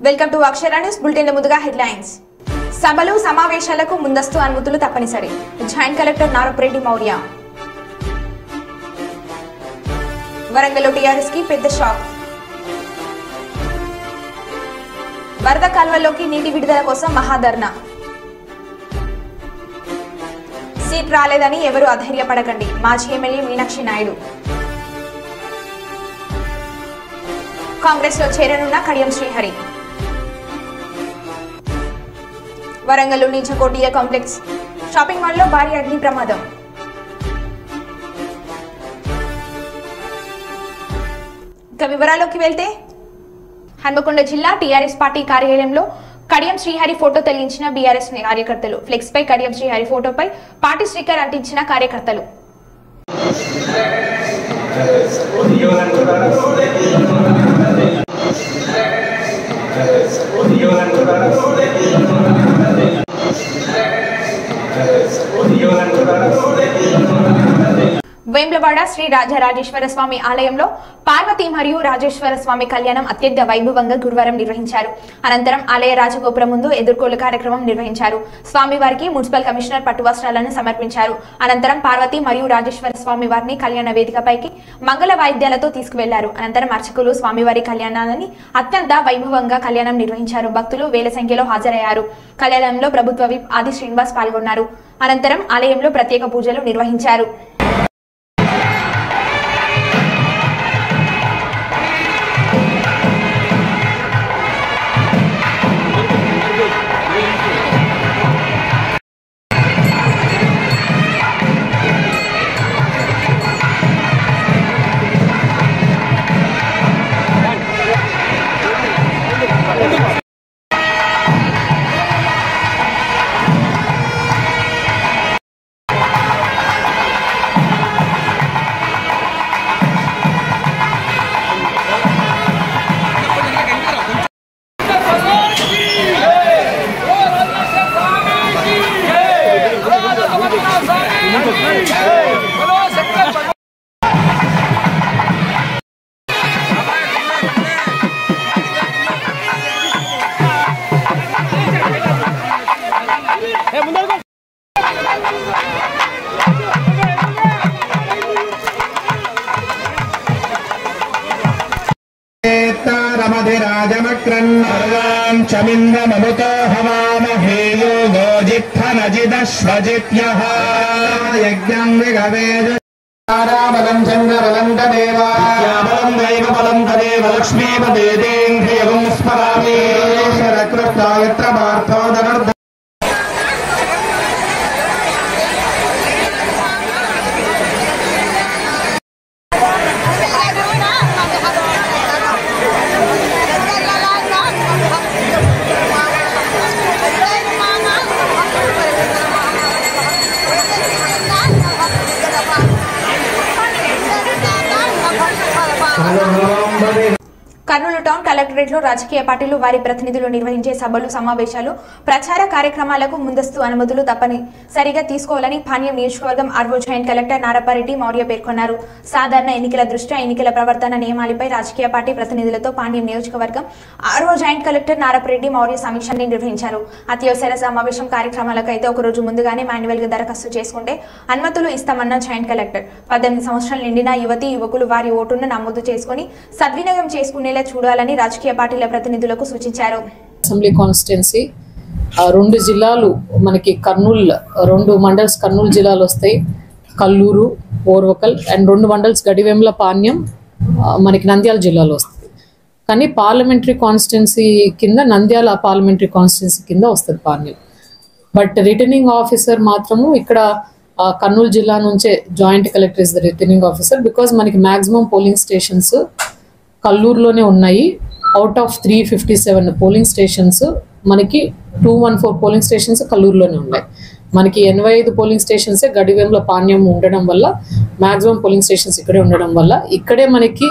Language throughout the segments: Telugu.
Welcome to Akshara news bulletin. ముందుగా హెడ్లైన్స్. సభలు సమావేశాలకు ముందస్తు అనుమతులు తప్పనిసరి. Joint collector Narapareddy Maurya. వరంగల్లో టీఆర్ఎస్ కి పెద్ద షాక్. వరద కాల్వల్లోకి నీటి విడుదల కోసం మహాధర్నా. సీట్ రాలేదని ఎవరు అధైర్యపడకండి. మాజీ ఎమ్మెల్యే మీనాక్షి నాయుడు. కాంగ్రెస్ లో చేరనున్న కడియం శ్రీహరి. వరంగల్లో నీచకోటియ కాంప్లెక్స్ షాపింగ్ మాల్లో భారీ అగ్ని ప్రమాదం. ఇక వివరాల్లోకి వెళ్తే, హన్మకొండ జిల్లా టీఆర్ఎస్ పార్టీ కార్యాలయంలో కడియం శ్రీహరి ఫోటో తొలగించిన బీఆర్ఎస్ కార్యకర్తలు. ఫ్లెక్స్ పై కడియం శ్రీహరి ఫోటోపై పార్టీ స్టిక్కర్ అంటించిన కార్యకర్తలు. వేములవాడ శ్రీ రాజరాజేశ్వర స్వామి ఆలయంలో పార్వతి మరియు రాజేశ్వర స్వామి కళ్యాణం అత్యంత వైభవంగా గురువారం నిర్వహించారు. అనంతరం ఆలయ రాజగోపురం ముందు ఎదుర్కోలు కార్యక్రమం నిర్వహించారు. స్వామివారికి మున్సిపల్ కమిషనర్ పట్టు వస్త్రాలను సమర్పించారు. అనంతరం పార్వతి మరియు రాజేశ్వర స్వామి వారిని కళ్యాణ వేదికపైకి మంగళ వాయిద్యాలతో తీసుకువెళ్లారు. అనంతరం అర్చకులు స్వామివారి కళ్యాణాన్ని అత్యంత వైభవంగా కళ్యాణం నిర్వహించారు. భక్తులు వేల సంఖ్యలో హాజరయ్యారు. కళ్యాణంలో ప్రభుత్వ విప్ ఆది శ్రీనివాస్ పాల్గొన్నారు. అనంతరం ఆలయంలో ప్రత్యేక పూజలు నిర్వహించారు. చమింద్రమముతో హవామహే యోగో జిత్థనజిదశ్వజిత్యః యజ్ఞం విగవేద బలం చంద్రబలం తదేవ బలం దైవబలం తదేవ లక్ష్మీపదేదేంద్రియగం స్మరామి శరకృత్తాయత్ర పార్థో ధనుర్ధ కర్నూలు టౌన్ కలెక్టరేట్ లో రాజకీయ పార్టీలు వారి ప్రతినిధులు నిర్వహించే సభలు సమావేశాలు ప్రచార కార్యక్రమాలకు ముందస్తు అనుమతులు తప్పనిసరిగా తీసుకోవాలని పాణ్యం నియోజకవర్గం RO joint collector Narapareddy Maurya పేర్కొన్నారు. సాధారణ ఎన్నికల దృష్ట్యా ఎన్నికల ప్రవర్తన నియమాలపై రాజకీయ పార్టీ ప్రతినిధులతో పాణ్యం నియోజకవర్గం RO joint collector Narapareddy Maurya సమీక్షని నిర్వహించారు. అత్యవసర సమావేశం కార్యక్రమాలకు అయితే ఒకరోజు ముందుగానే మాన్యువల్ గా దరఖాస్తు చేసుకుంటే అనుమతులు ఇస్తామన్న జాయింట్ కలెక్టర్ 18 సంవత్సరాలు నిండిన యువతి యువకులు వారి ఓటును నమోదు చేసుకుని సద్వినియోగం చేసుకునేలా చూడాలని రాజకీయ పార్టీల ప్రతినిధులకు సూచించారు. అసెంబ్లీ కాన్స్టిట్యున్సీ 2 జిల్లాలు మనకి కర్నూలు 2 మండల్స్ కర్నూలు జిల్లాలో వస్తాయి. కల్లూరు, ఓర్వకల్ అండ్ 2 మండల్స్ గడివేముల, పాణ్యం మనకి నంద్యాల జిల్లాలో వస్తుంది. కానీ పార్లమెంటరీ కాన్స్టిట్యున్సీ కింద నంద్యాల పార్లమెంటరీ కాన్స్టిట్యున్సీ కింద వస్తుంది పాణ్యం. బట్ రిటర్నింగ్ ఆఫీసర్ మాత్రము ఇక్కడ కర్నూలు జిల్లా నుంచే joint collector is the returning officer. Because మనకి మ్యాక్సిమం పోలింగ్ స్టేషన్స్ కల్లూరులోనే ఉన్నాయి. అవుట్ ఆఫ్ 357 పోలింగ్ స్టేషన్స్ మనకి 214 పోలింగ్ స్టేషన్స్ కల్లూరులోనే ఉన్నాయి. మనకి 85 పోలింగ్ స్టేషన్సే గడివేముల, పాణ్యం ఉండడం వల్ల మ్యాక్సిమం పోలింగ్ స్టేషన్స్ ఇక్కడే ఉండడం వల్ల ఇక్కడే మనకి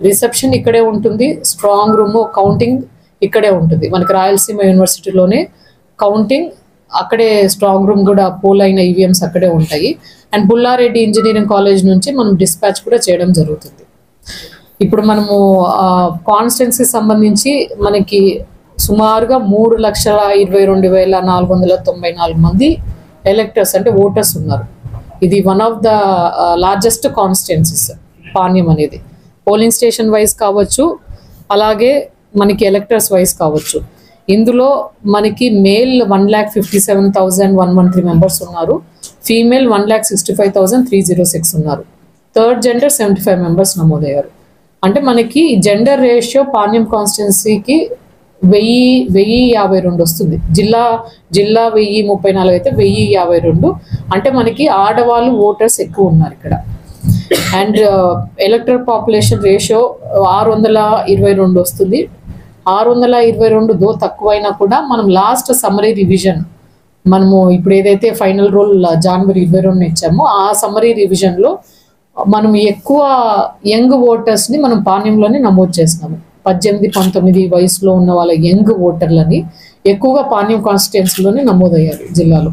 రిసెప్షన్ ఇక్కడే ఉంటుంది, స్ట్రాంగ్ రూమ్ కౌంటింగ్ ఇక్కడే ఉంటుంది. మనకి రాయలసీమ యూనివర్సిటీలోనే కౌంటింగ్ అక్కడే స్ట్రాంగ్ రూమ్ కూడా పోల్ అయిన ఈవీఎంస్ అక్కడే ఉంటాయి. అండ్ బుల్లారెడ్డి ఇంజనీరింగ్ కాలేజ్ నుంచి మనం డిస్పాచ్ కూడా చేయడం జరుగుతుంది. ఇప్పుడు మనము కాన్స్టిట్యున్సీ సంబంధించి మనకి సుమారుగా 3,22,494 మంది ఎలక్టర్స్ అంటే ఓటర్స్ ఉన్నారు. ఇది one of the largest constituencies Panyam అనేది, పోలింగ్ స్టేషన్ వైజ్ కావచ్చు, అలాగే మనకి ఎలక్టర్స్ వైజ్ కావచ్చు. ఇందులో మనకి మేల్ 1,57,113 మెంబర్స్ ఉన్నారు, ఫీమేల్ 1,65,306 ఉన్నారు, థర్డ్ జెండర్ 75 మెంబర్స్ నమోదయ్యారు. అంటే మనకి జెండర్ రేషియో పాణ్యం కాన్స్టిట్యున్సీకి 1052 వస్తుంది. జిల్లా 1034 అయితే 1052, అంటే మనకి ఆడవాళ్ళు ఓటర్స్ ఎక్కువ ఉన్నారు ఇక్కడ. అండ్ ఎలక్టరల్ పాపులేషన్ రేషియో 622 వస్తుంది. 622 తక్కువైనా కూడా మనం లాస్ట్ సమ్మరీ రివిజన్, మనము ఇప్పుడు ఏదైతే ఫైనల్ రోల్ జనవరి 22 ఇచ్చామో ఆ సమ్మరీ రివిజన్లో మనం ఎక్కువ యంగ్ ఓటర్స్ని మనం పాణ్యంలోనే నమోదు చేస్తున్నాము. 18-19 వయసులో ఉన్న వాళ్ళ యంగ్ ఓటర్లని ఎక్కువగా పాణ్యం కాన్స్టిట్యున్సీలోనే నమోదయ్యారు జిల్లాలో.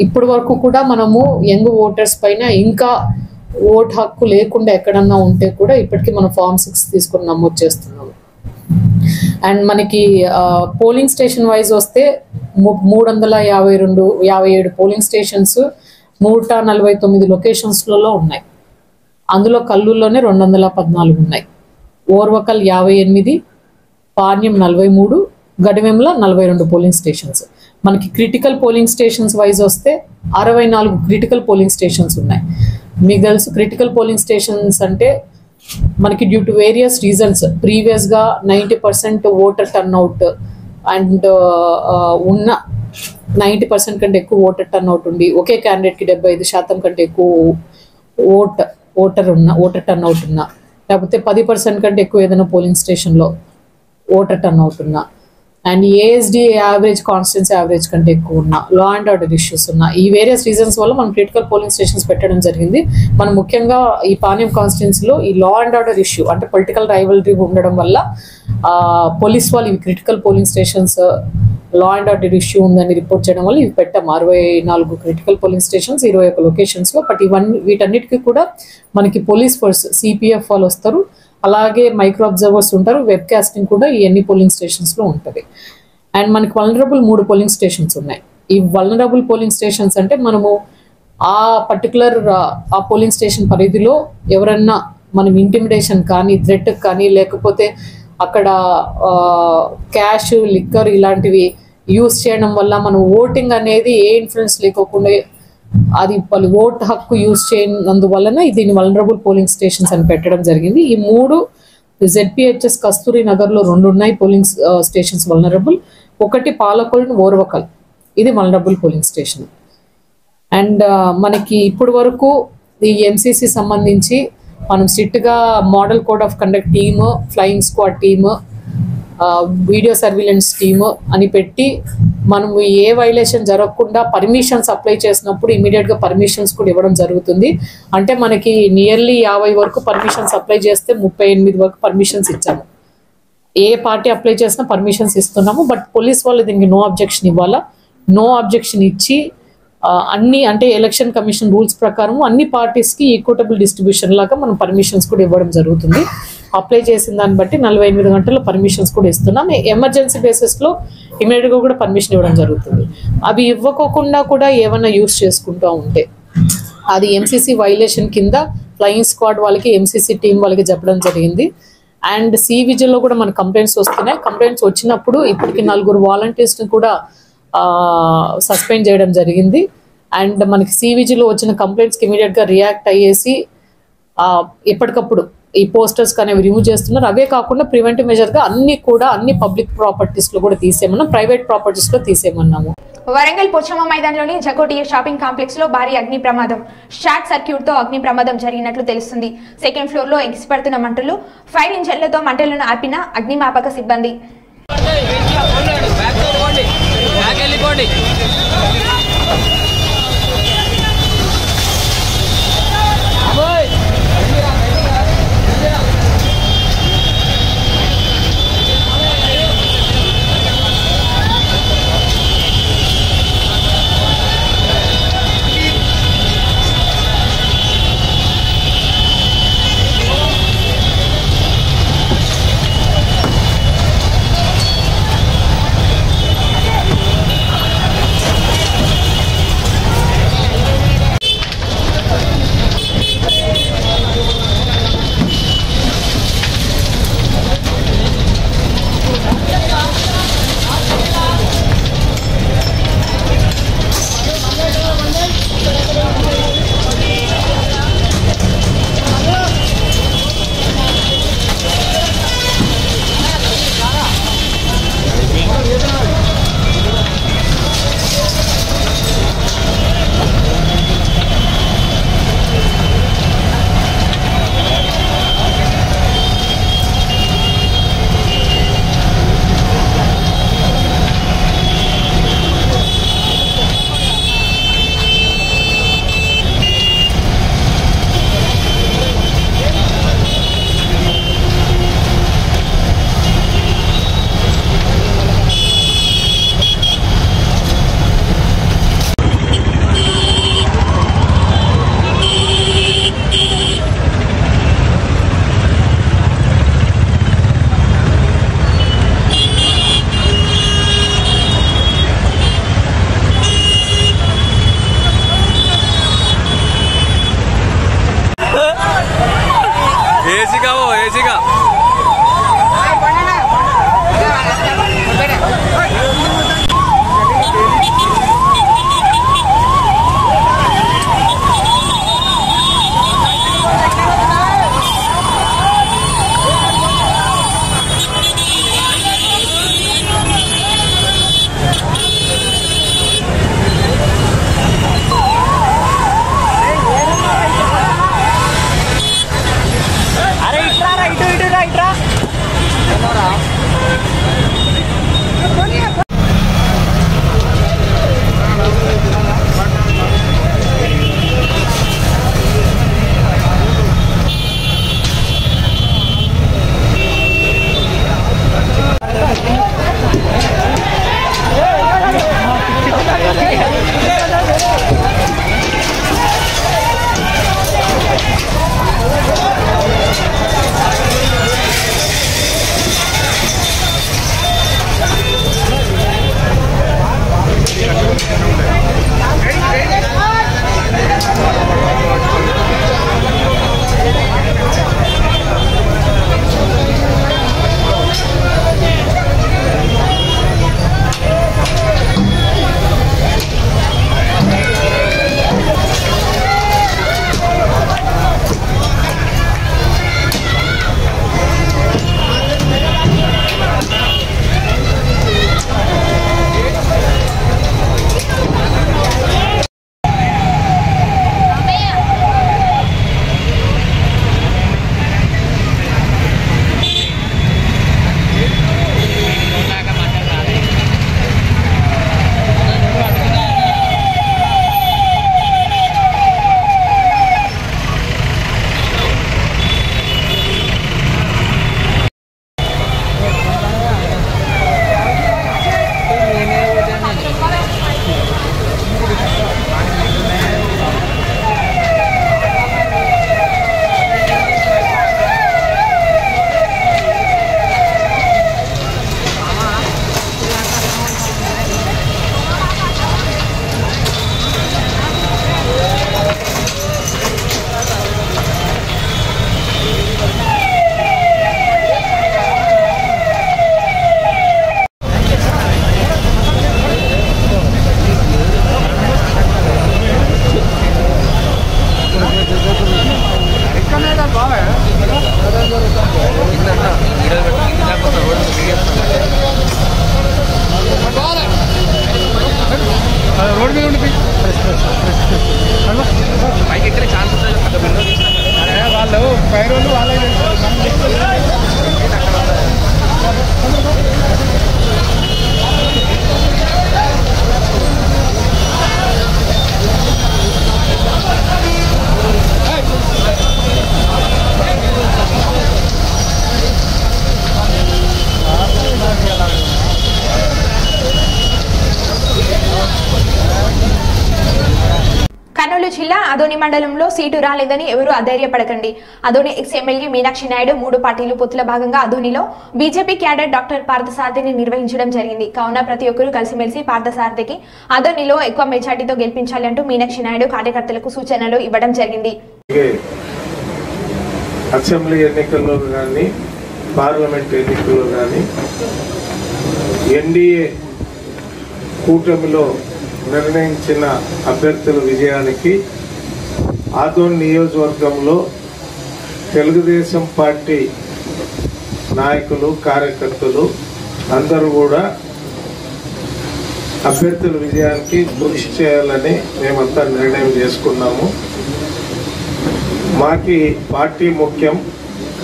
ఇప్పటి వరకు కూడా మనము యంగ్ ఓటర్స్ పైన ఇంకా ఓటు హక్కు లేకుండా ఎక్కడన్నా ఉంటే కూడా ఇప్పటికీ మనం ఫామ్ 6 తీసుకొని నమోదు చేస్తున్నాము. అండ్ మనకి పోలింగ్ స్టేషన్ వైజ్ వస్తే 357 పోలింగ్ స్టేషన్స్ 149 లొకేషన్స్లలో ఉన్నాయి. అందులో కల్లూరులోనే 214 ఉన్నాయి, ఓర్వకల్ 58, పాణ్యం 43, గడివెంల 42 పోలింగ్ స్టేషన్స్. మనకి క్రిటికల్ పోలింగ్ స్టేషన్స్ వైజ్ వస్తే 64 క్రిటికల్ పోలింగ్ స్టేషన్స్ ఉన్నాయి. మీకు తెలుసు క్రిటికల్ పోలింగ్ స్టేషన్స్ అంటే మనకి డ్యూ టు వేరియస్ రీజన్స్ ప్రీవియస్గా 90% ఓటర్ టర్న్అవుట్ అండ్ ఉన్న 90% కంటే ఎక్కువ ఓటర్ టర్న్అవుట్ ఉండి ఒకే క్యాండిడేట్కి 75% కంటే ఎక్కువ ఓటర్ టర్న్అవుట్ ఉన్నా, లేకపోతే 10% కంటే ఎక్కువ ఏదైనా పోలింగ్ స్టేషన్లో ఓటర్ టర్న్అవుట్ ఉన్నా, and ASD average constituency average కంటే ఎక్కువ ఉన్నా, లా అండ్ ఆర్డర్ ఇష్యూస్ ఉన్నా, ఈ వేరియస్ రీజన్స్ వల్ల మనం క్రిటికల్ పోలింగ్ స్టేషన్స్ పెట్టడం జరిగింది. మనం ముఖ్యంగా ఈ పాణ్యం కాన్స్టిట్యున్సీలో ఈ లా అండ్ ఆర్డర్ ఇష్యూ అంటే పొలిటికల్ రైవల్రీ ఉండడం వల్ల పోలీస్ వాళ్ళు ఇవి critical polling stations law and order issue ఉందని రిపోర్ట్ చేయడం వల్ల ఇవి పెట్టాము. 64 క్రిటికల్ పోలింగ్ స్టేషన్స్ 21 లొకేషన్స్లో. బట్ వీటన్నిటికీ కూడా మనకి పోలీస్ ఫోర్స్ సిపిఎఫ్ వాళ్ళు వస్తారు, అలాగే మైక్రో అబ్జర్వర్స్ ఉంటారు, వెబ్ కాస్టింగ్ కూడా ఈ అన్ని పోలింగ్ స్టేషన్స్లో ఉంటుంది. అండ్ మనకి వల్నరబుల్ 3 పోలింగ్ స్టేషన్స్ ఉన్నాయి. ఈ వల్నరబుల్ పోలింగ్ స్టేషన్స్ అంటే మనము ఆ పర్టికులర్ ఆ పోలింగ్ స్టేషన్ పరిధిలో ఎవరన్నా మనం ఇంటిమిడేషన్ కానీ థ్రెట్ కానీ లేకపోతే అక్కడ క్యాష్ లిక్కర్ ఇలాంటివి యూస్ చేయడం వల్ల మనం ఓటింగ్ అనేది ఏ ఇన్ఫ్లుయెన్స్ లేకోకుండా అది వాళ్ళు ఓట్ హక్కు యూజ్ చేయనందువలన దీన్ని వల్నరబుల్ పోలింగ్ స్టేషన్స్ అని పెట్టడం జరిగింది. ఈ 3 ZPHS కస్తూరి నగర్లో 2 ఉన్నాయి పోలింగ్ స్టేషన్స్ వల్నరబుల్, ఒకటి పాలకొల్ ఓర్వకల్, ఇది వల్నరబుల్ పోలింగ్ స్టేషన్. అండ్ మనకి ఇప్పుడు వరకు ఈ ఎంసీసీ సంబంధించి మనం స్ట్రిక్ట్గా model code of conduct team, flying squad team, video surveillance team అని పెట్టి మనము ఏ వైలేషన్ జరగకుండా పర్మిషన్స్ అప్లై చేసినప్పుడు ఇమీడియట్గా పర్మిషన్స్ కూడా ఇవ్వడం జరుగుతుంది. అంటే మనకి నియర్లీ 50 వరకు పర్మిషన్స్ అప్లై చేస్తే 38 వరకు పర్మిషన్స్ ఇచ్చాము. ఏ పార్టీ అప్లై చేసినా పర్మిషన్స్ ఇస్తున్నాము. బట్ పోలీస్ వాళ్ళు దీనికి నో అబ్జెక్షన్ ఇవ్వాలా, నో అబ్జెక్షన్ ఇచ్చి అన్ని అంటే ఎలక్షన్ కమిషన్ రూల్స్ ప్రకారం అన్ని పార్టీస్కి ఈక్వటబుల్ డిస్ట్రిబ్యూషన్ లాగా మనం పర్మిషన్స్ కూడా ఇవ్వడం జరుగుతుంది. అప్లై చేసిన దాన్ని బట్టి 48 గంటల్లో పర్మిషన్స్ కూడా ఇస్తున్నాం. ఎమర్జెన్సీ బేసిస్లో ఇమీడియట్గా కూడా పర్మిషన్ ఇవ్వడం జరుగుతుంది. అవి ఇవ్వకోకుండా కూడా ఏమైనా యూస్ చేసుకుంటూ ఉంటే అది ఎంసీసీ వైలేషన్ కింద ఫ్లయింగ్ స్క్వాడ్ వాళ్ళకి ఎంసీసీ టీం వాళ్ళకి చెప్పడం జరిగింది. అండ్ సివిజిల్లో కూడా మన కంప్లైంట్స్ వస్తున్నాయి. కంప్లైంట్స్ వచ్చినప్పుడు ఇప్పటికి 4 వాలంటీర్స్ని కూడా సస్పెండ్ చేయడం జరిగింది. అండ్ మనకి సివిజిలో వచ్చిన కంప్లైంట్స్కి ఇమీడియట్గా రియాక్ట్ అయ్యేసి ఎప్పటికప్పుడు ఈ పోస్టర్స్ అనేవి రిమూవ్ చేస్తున్నారు. అవే కాకుండా ప్రివెంటివ్ మెజర్గా అన్ని పబ్లిక్ ప్రాపర్టీస్లో కూడా తీసేయమన్నాం, ప్రైవేట్ ప్రాపర్టీస్లో తీసేయమన్నాము. వరంగల్ పోచమ్మ మైదానంలోని జకోటి షాపింగ్ కాంప్లెక్స్ లో భారీ అగ్ని ప్రమాదం, షార్ట్ సర్క్యూట్ తో అగ్ని ప్రమాదం జరిగినట్లు తెలుస్తుంది. సెకండ్ ఫ్లోర్ లో ఎగిసిపడుతున్న మంటలు, ఫైర్ ఇంజన్లతో మంటలను ఆపిన అగ్నిమాపక సిబ్బంది. జిల్లా అదోని మండలంలో సీటు రాలేదని ఎవరూ అధైర్యపడకండి. అదోని ఎక్స్ ఎమ్మెల్యే మీనాక్షి నాయుడు 3 పార్టీలు పొత్తుల భాగంగా అదోనిలో బీజేపీ క్యాడర్ డాక్టర్ పార్థసారథిని నిర్వహించడం జరిగింది. కావున ప్రతి ఒక్కరూ కలిసిమెలిసి పార్థసారథికి అదోనిలో ఎక్కువ మెజార్టీతో గెలిపించాలి అంటూ మీనాక్షి నాయుడు కార్యకర్తలకు సూచనలు ఇవ్వడం జరిగింది. అసెంబ్లీ ఎన్నికల్లో కానీ పార్లమెంట్ ఎన్నికల్లో కానీ ఎన్డీఏ కూటమిలో నిర్ణయించిన అభ్యర్థుల విజయానికి ఆదోని నియోజకవర్గంలో తెలుగుదేశం పార్టీ నాయకులు కార్యకర్తలు అందరూ కూడా అభ్యర్థుల విజయానికి కృషి చేయాలని మేమంతా నిర్ణయం చేసుకున్నాము. మాకి పార్టీ ముఖ్యం,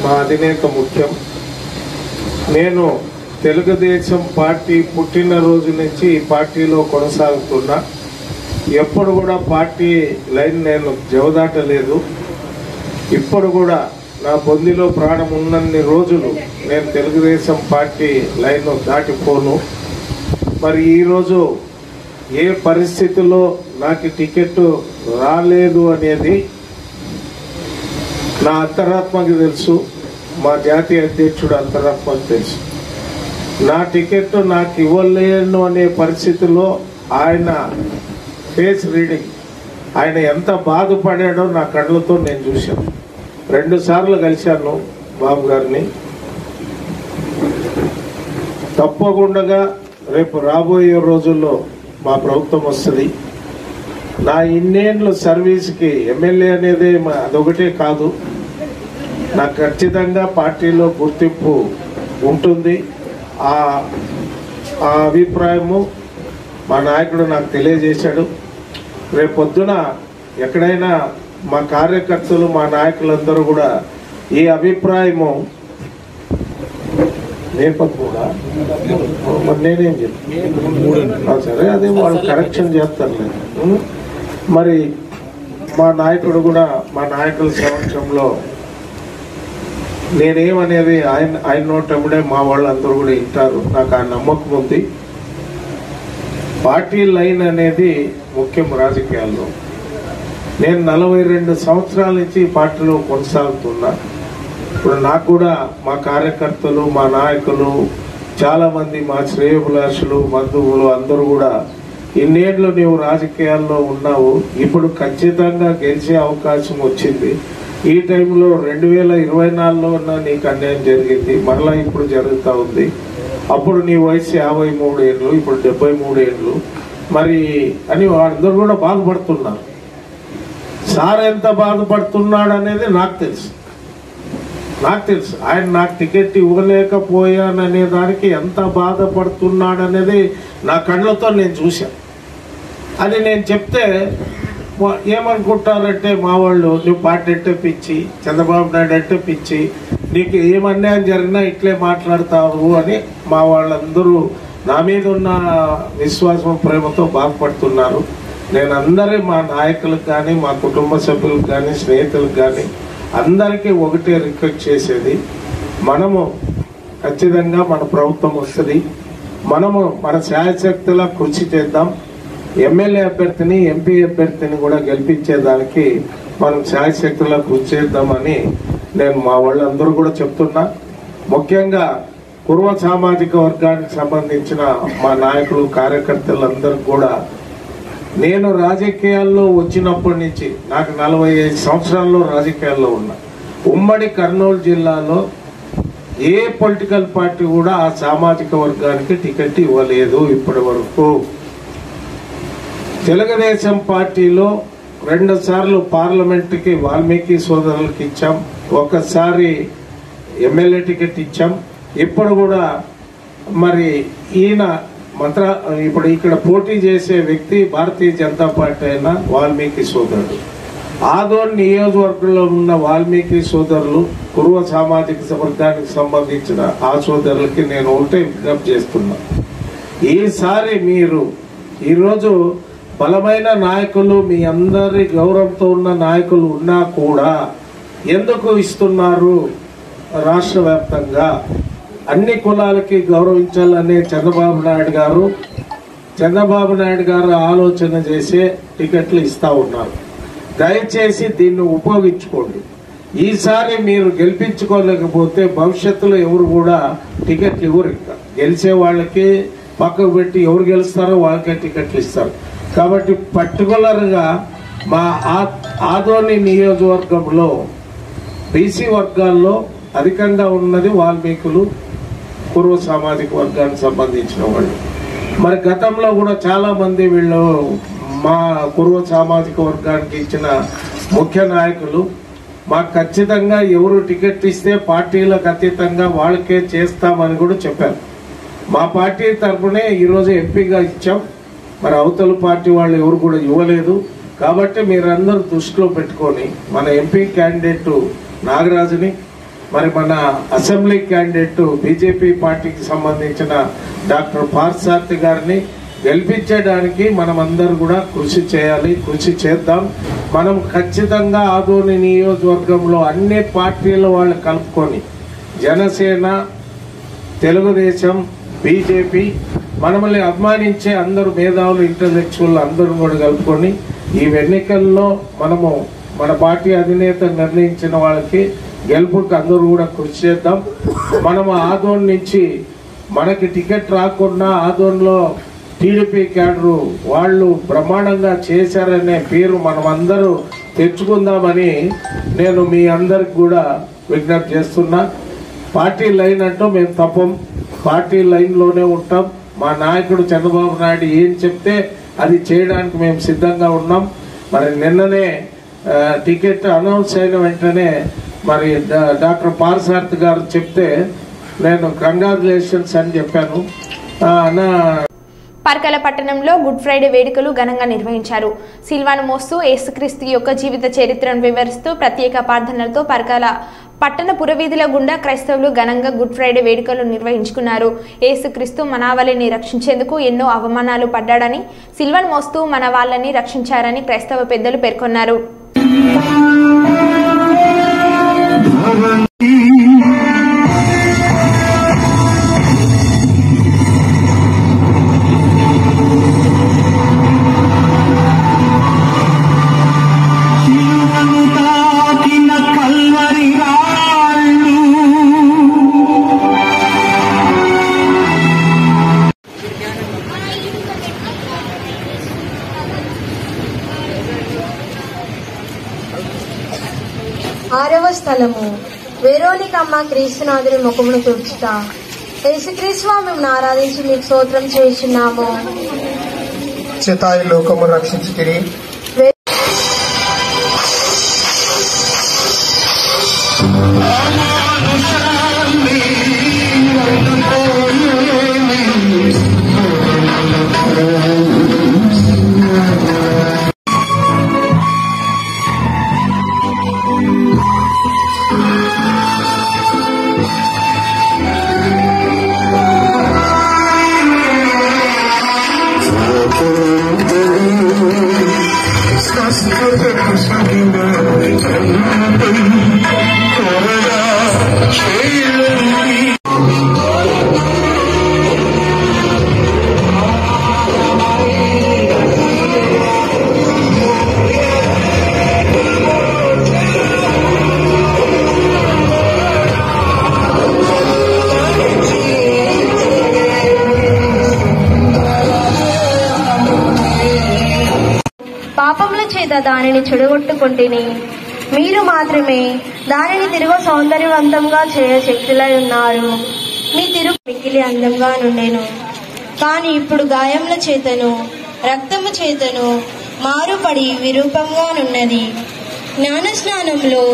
మా అధినేత ముఖ్యం. నేను తెలుగుదేశం పార్టీ పుట్టినరోజు నుంచి ఈ పార్టీలో కొనసాగుతున్నా. ఎప్పుడు కూడా పార్టీ లైన్ నేను జవదాటలేదు. ఇప్పుడు కూడా నా బొందిలో ప్రాణం ఉన్నన్ని రోజులు నేను తెలుగుదేశం పార్టీ లైన్ దాటిపోను. మరి ఈరోజు ఏ పరిస్థితుల్లో నాకు టికెట్ రాలేదు అనేది నా అంతరాత్మకి తెలుసు, మా జాతీయ అధ్యక్షుడు అంతరాత్మకి తెలుసు. నా టికెట్ నాకు ఇవ్వలేను అనే పరిస్థితిలో ఆయన ఫేస్ రీడింగ్, ఆయన ఎంత బాధపడాడో నా కళ్ళతో నేను చూశాను. 2 సార్లు కలిశాను బాబు గారిని. తప్పకుండా రేపు రాబోయే రోజుల్లో మా ప్రభుత్వం వస్తుంది. నా ఇన్నేళ్ళు సర్వీస్కి ఎమ్మెల్యే అనేది అదొకటే కాదు, నాకు ఖచ్చితంగా పార్టీలో గుర్తింపు ఉంటుంది. ఆ అభిప్రాయము మా నాయకుడు నాకు తెలియజేశాడు. రేపొద్దున ఎక్కడైనా మా కార్యకర్తలు మా నాయకులందరూ కూడా ఈ అభిప్రాయము నేపథ్యంగా నేనేం చెప్తాను సరే, అదే వాళ్ళు కరెక్షన్ చేస్తారు. మరి మా నాయకుడు కూడా మా నాయకుల సమక్షంలో నేనేమనేది ఆయన నోటముడే మా వాళ్ళందరూ కూడా వింటారు. నాకు ఆ నమ్మకం ఉంది. పార్టీ లైన్ అనేది ముఖ్యం రాజకీయాల్లో. నేను 42 సంవత్సరాల నుంచి పార్టీలో కొనసాగుతున్నా. ఇప్పుడు నాకు కూడా మా కార్యకర్తలు మా నాయకులు చాలామంది మా శ్రేయోభిలాషులు బంధువులు అందరూ కూడా ఇన్నేళ్ళు నీవు రాజకీయాల్లో ఉన్నావు, ఇప్పుడు ఖచ్చితంగా గెలిచే అవకాశం వచ్చింది. ఈ టైంలో 2024లో నీకు అన్యాయం జరిగింది, మరలా ఇప్పుడు జరుగుతూ ఉంది. అప్పుడు నీ వయసు 53 ఏళ్ళు, ఇప్పుడు 73 ఏళ్ళు మరి అని వాళ్ళందరూ కూడా బాధపడుతున్నారు. సార్ ఎంత బాధపడుతున్నాడు అనేది నాకు తెలుసు. ఆయన నాకు టికెట్ ఇవ్వలేకపోయాననే దానికి ఎంత బాధపడుతున్నాడు అనేది నా కళ్ళతో నేను చూశాను. అది నేను చెప్తే ఏమనుకుంటారంటే మా వాళ్ళు, నువ్వు పార్టీ అంటే పిచ్చి, చంద్రబాబు నాయుడు అంటే పిచ్చి, నీకు ఏమన్యాయం జరిగినా ఇట్లే మాట్లాడతావు అని మా వాళ్ళందరూ నా మీద ఉన్న విశ్వాసం ప్రేమతో బాధపడుతున్నారు. నేను అందరి మా నాయకులకు కానీ మా కుటుంబ సభ్యులకు కానీ స్నేహితులకు కానీ అందరికీ ఒకటే రిక్వెస్ట్ చేసేది, మనము ఖచ్చితంగా మన ప్రభుత్వం వస్తుంది, మనము మన శాయశక్తులా కృషి చేద్దాం. ఎమ్మెల్యే అభ్యర్థిని ఎంపీ అభ్యర్థిని కూడా గెలిపించేదానికి మనం శాయశక్తులా కృషి చేద్దామని నేను మా వాళ్ళందరూ కూడా చెప్తున్నా. ముఖ్యంగా కుర్మ సామాజిక వర్గానికి సంబంధించిన మా నాయకులు కార్యకర్తలందరూ కూడా, నేను రాజకీయాల్లో వచ్చినప్పటి నుంచి నాకు 45 సంవత్సరాల్లో రాజకీయాల్లో ఉన్నా. ఉమ్మడి కర్నూలు జిల్లాలో ఏ పొలిటికల్ పార్టీ కూడా ఆ సామాజిక వర్గానికి టికెట్ ఇవ్వలేదు ఇప్పటి వరకు. తెలుగుదేశం పార్టీలో 2 సార్లు పార్లమెంట్కి వాల్మీకి సోదరులకు ఇచ్చాం, ఒకసారి ఎమ్మెల్యే టికెట్ ఇచ్చాం. ఇప్పుడు కూడా మరి ఈయన ఇప్పుడు ఇక్కడ పోటీ చేసే వ్యక్తి భారతీయ జనతా పార్టీ అయిన వాల్మీకి సోదరుడు. ఆదోని నియోజకవర్గంలో ఉన్న వాల్మీకి సోదరులు కురువ సామాజిక వర్గానికి సంబంధించిన ఆ సోదరులకి నేను ఒకటే విజ్ఞప్తి చేస్తున్నా, ఈసారి మీరు ఈరోజు బలమైన నాయకులు మీ అందరి గౌరవంతో ఉన్న నాయకులు ఉన్నా కూడా ఎందుకు ఇస్తున్నారు? రాష్ట్ర వ్యాప్తంగా అన్ని కులాలకి గౌరవించాలనే చంద్రబాబు నాయుడు గారు ఆలోచన చేసే టికెట్లు ఇస్తా ఉన్నారు. దయచేసి దీన్ని ఉపయోగించుకోండి. ఈసారి మీరు గెలిపించుకోలేకపోతే భవిష్యత్తులో ఎవరు కూడా టికెట్లు ఇవ్వరు. ఇంకా గెలిచే వాళ్ళకి పక్కకు పెట్టి ఎవరు గెలుస్తారో వాళ్ళకే టికెట్లు ఇస్తారు. కాబట్టి పర్టికులర్గా మా ఆదోని నియోజకవర్గంలో బీసీ వర్గాల్లో అధికంగా ఉన్నది వాల్మీకులు, కురువ సామాజిక వర్గానికి సంబంధించిన వాళ్ళు. మరి గతంలో కూడా చాలా మంది వీళ్ళు మా కురువ సామాజిక వర్గానికి ఇచ్చిన ముఖ్య నాయకులు మాకు ఖచ్చితంగా ఎవరు టికెట్ ఇస్తే పార్టీలకు అతీతంగా వాళ్ళకే చేస్తామని కూడా చెప్పారు. మా పార్టీ తరఫునే ఈరోజు ఎంపీగా ఇచ్చాం. మరి అవతల పార్టీ వాళ్ళు ఎవరు కూడా ఇవ్వలేదు. కాబట్టి మీరందరూ దృష్టిలో పెట్టుకొని మన ఎంపీ క్యాండిడేట్ నాగరాజుని, మరి మన అసెంబ్లీ క్యాండిడేట్ బీజేపీ పార్టీకి సంబంధించిన డాక్టర్ పార్థసారథి గారిని గెలిపించడానికి మనమందరూ కూడా కృషి చేయాలి, కృషి చేద్దాం. మనం ఖచ్చితంగా ఆదోని నియోజకవర్గంలో అన్ని పార్టీల వాళ్ళు కలుపుకొని జనసేన, తెలుగుదేశం, బీజేపీ, మనల్ని అభిమానించే అందరూ మేధావులు, ఇంటలెక్చువల్ అందరూ కూడా కలుపుకొని ఈ ఎన్నికల్లో మనము మన పార్టీ అధినేత నిర్ణయించిన వాళ్ళకి గెలుపుకి అందరూ కూడా కృషి చేద్దాం. మనము ఆదోన్ నుంచి మనకి టికెట్ రాకుండా ఆదోన్లో టీడీపీ క్యాడరు వాళ్ళు బ్రహ్మాండంగా చేశారనే పేరు మనం అందరూ తెచ్చుకుందామని నేను మీ అందరికి కూడా విజ్ఞప్తి చేస్తున్నా. పార్టీ లైన్ అంటూ మేము తప్పం, పార్టీ లైన్లోనే ఉంటాం. మా నాయకుడు చంద్రబాబు నాయుడు ఏం చెప్తే అది చేయడానికి మేము సిద్ధంగా ఉన్నాం. మరి నిన్ననే టికెట్ అనౌన్స్ అయిన వెంటనే మరి డాక్టర్ పార్థసారథి గారు చెప్తే నేను కంగ్రాచులేషన్స్ అని చెప్పాను. పర్కల పట్టణంలో గుడ్ ఫ్రైడే వేడుకలు ఘనంగా నిర్వహించారు. సిల్వాను మోస్తూ యేసుక్రీస్తు యొక్క జీవిత చరిత్రను వివరిస్తూ ప్రత్యేక ప్రార్థనలతో పర్కల పట్టణ పురవీధుల గుండా క్రైస్తవులు ఘనంగా గుడ్ ఫ్రైడే వేడుకలు నిర్వహించుకున్నారు. యేసుక్రీస్తు మనవాళ్ళని రక్షించేందుకు ఎన్నో అవమానాలు పడ్డాడని, సిల్వాను మోస్తూ మన వాళ్ళని రక్షించారని క్రైస్తవ పెద్దలు పేర్కొన్నారు. ఆరవ స్థలము వెరోనికమ్మ క్రీస్తునాథుని ముఖమును తుడుచుట. యేసుక్రీస్తు మేము ఆరాధించి మీకు స్తోత్రం చేస్తున్నాము. చితాయి లోకము రక్షించుకిరి. పాపముల చేత దానిని చెడగొట్టుకుంటేని మీరు మాత్రమే దానిని తిరుగు సౌందర్యవంతంగా చేయ శక్తులై ఉన్నారు. మీ తిరుగు మిగిలి అందంగా నుండెను. కానీ ఇప్పుడు గాయముల చేతను రక్తము చేతను మారుపడి విరూపంగా నున్నది. జ్ఞానస్నానంలో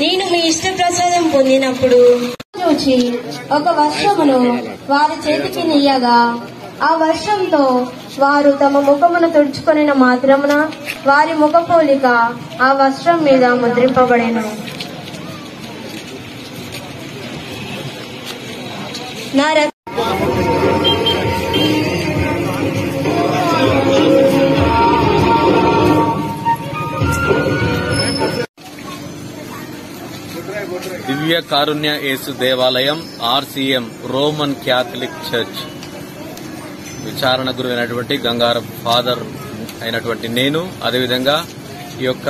నేను మీ ఇష్ట ప్రసాదం పొందినప్పుడు చూచి ఒక వర్షమును వారి చేతికి నీయగా ఆ వర్షంతో వారు తమ ముఖమును తుడుచుకొనిన మాత్రమున వారి ముఖ పోలిక ఆ వస్త్రం మీద ముద్రింపబడెను. నా దివ్య కారుణ్య యేసు దేవాలయం ఆర్సీఎం రోమన్ క్యాథలిక్ చర్చ్ విచారణ గురువైనటువంటి గంగారం ఫాదర్ అయినటువంటి నేను, అదేవిధంగా ఈ యొక్క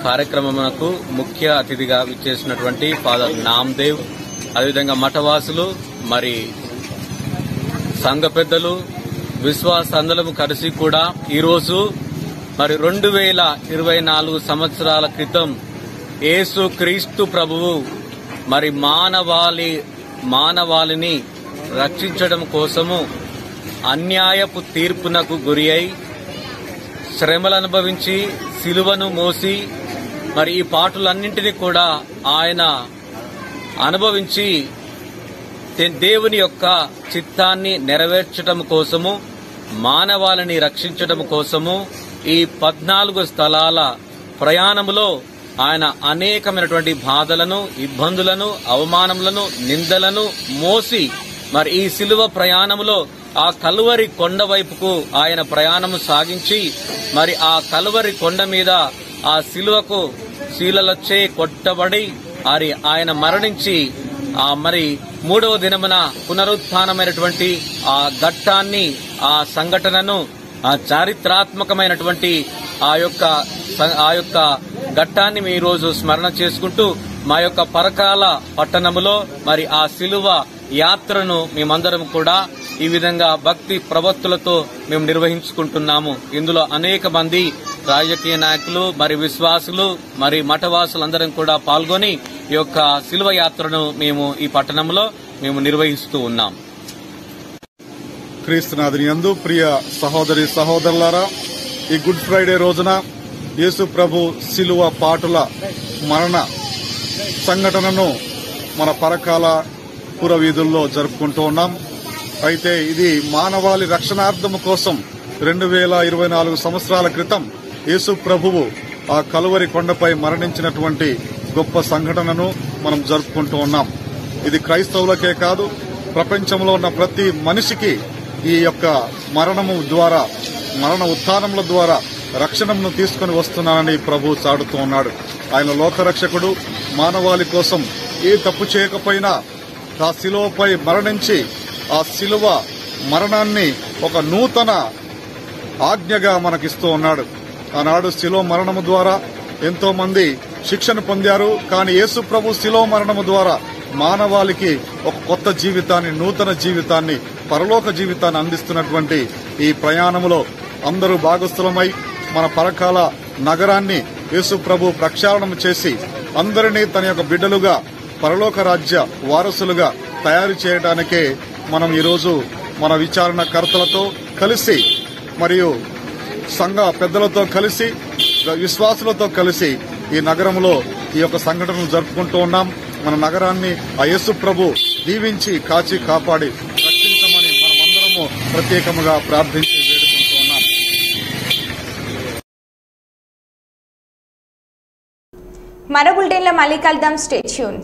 కార్యక్రమమునకు ముఖ్య అతిథిగా విచ్చేసినటువంటి ఫాదర్ నామ్దేవ్, అదేవిధంగా మఠవాసులు, మరి సంఘ పెద్దలు, విశ్వాసందరము కలిసి కూడా ఈరోజు మరి 2024 సంవత్సరాల క్రితం యేసు క్రీస్తు ప్రభువు మరి మానవాళిని రక్షించడం కోసము అన్యాయపు తీర్పునకు గురి అయి శ్రమలు అనుభవించి సిలువను మోసి మరి ఈ పాటులన్నింటినీ కూడా ఆయన అనుభవించి దేవుని యొక్క చిత్తాన్ని నెరవేర్చడం కోసము, మానవాళిని రక్షించడం కోసము ఈ 14 స్థలాల ప్రయాణములో ఆయన అనేకమైనటువంటి బాధలను, ఇబ్బందులను, అవమానములను, నిందలను మోసి మరి ఈ సిలువ ప్రయాణములో ఆ కలువరి కొండ వైపుకు ఆయన ప్రయాణము సాగించి మరి ఆ కలువరి కొండ మీద ఆ సిలువకు శీలలొచ్చే కొట్టబడి ఆయన మరణించి మరి 3వ దినమున పునరుత్థానమైనటువంటి ఆ ఘట్టాన్ని, ఆ సంఘటనను, ఆ చారిత్రాత్మకమైనటువంటి ఆ యొక్క ఘట్టాన్ని మీ రోజు స్మరణ చేసుకుంటూ మా యొక్క పరకాల పట్టణములో మరి ఆ సిలువ యాత్రను మేమందరం కూడా ఈ విధంగా భక్తి ప్రవక్తులతో మేము నిర్వహించుకుంటున్నాము. ఇందులో అనేక మంది రాజకీయ నాయకులు, మరి విశ్వాసులు, మరి మఠవాసులందరం కూడా పాల్గొని ఈ యొక్క సిలువ యాత్రను మేము ఈ పట్టణంలో మేము నిర్వహిస్తూ ఉన్నాం. క్రీస్తునాథుని యందు ప్రియ సహోదరి సహోదరులారా, ఈ గుడ్ ఫ్రైడే రోజున యేసు ప్రభు సిలువ పాటుల మరణ సంఘటనను మన పరకాల పురవీధుల్లో జరుపుకుంటూ ఉన్నాం. అయితే ఇది మానవాళి రక్షణార్థము కోసం 2024 సంవత్సరాల క్రితం యేసు ప్రభువు ఆ కలువరి కొండపై మరణించినటువంటి గొప్ప సంఘటనను మనం జరుపుకుంటూ ఉన్నాం. ఇది క్రైస్తవులకే కాదు, ప్రపంచంలో ఉన్న ప్రతి మనిషికి ఈ యొక్క మరణ ఉత్థానముల ద్వారా రక్షణను తీసుకుని వస్తున్నానని ప్రభు చాటుతూ ఉన్నాడు. ఆయన లోకరక్షకుడు. మానవాళి కోసం ఏ తప్పు చేయకపోయినా ఆ శిలువపై మరణించి ఆ శిలువ మరణాన్ని ఒక నూతన ఆజ్ఞగా మనకిస్తూ ఉన్నాడు. ఆనాడు శిలువ మరణము ద్వారా ఎంతో మంది శిక్షను పొందారు. కానీ యేసు ప్రభు శిలువ మరణము ద్వారా మానవాళికి ఒక కొత్త జీవితాన్ని, నూతన జీవితాన్ని, పరలోక జీవితాన్ని అందిస్తున్నటువంటి ఈ ప్రయాణములో అందరూ భాగస్థులమై మన పరకాల నగరాన్ని యేసు ప్రభు ప్రక్షాళన చేసి అందరినీ తన యొక్క బిడ్డలుగా, పరలోక రాజ్య వారసులుగా తయారు చేయడానికే మనం ఈరోజు మన విచారణకర్తలతో కలిసి మరియు సంఘ పెద్దలతో కలిసి, విశ్వాసులతో కలిసి ఈ నగరంలో ఈ యొక్క సంఘటనను జరుపుకుంటూ ఉన్నాం. మన నగరాన్ని ఆ యేసు ప్రభు దీవించి కాచి కాపాడి రక్షించమని మనమందరము ప్రత్యేకముగా ప్రార్థించి వేడుకుంటూ ఉన్నాం. మరో బులెటిన్లో మళ్ళీ కలుద్దాం. Stay tune.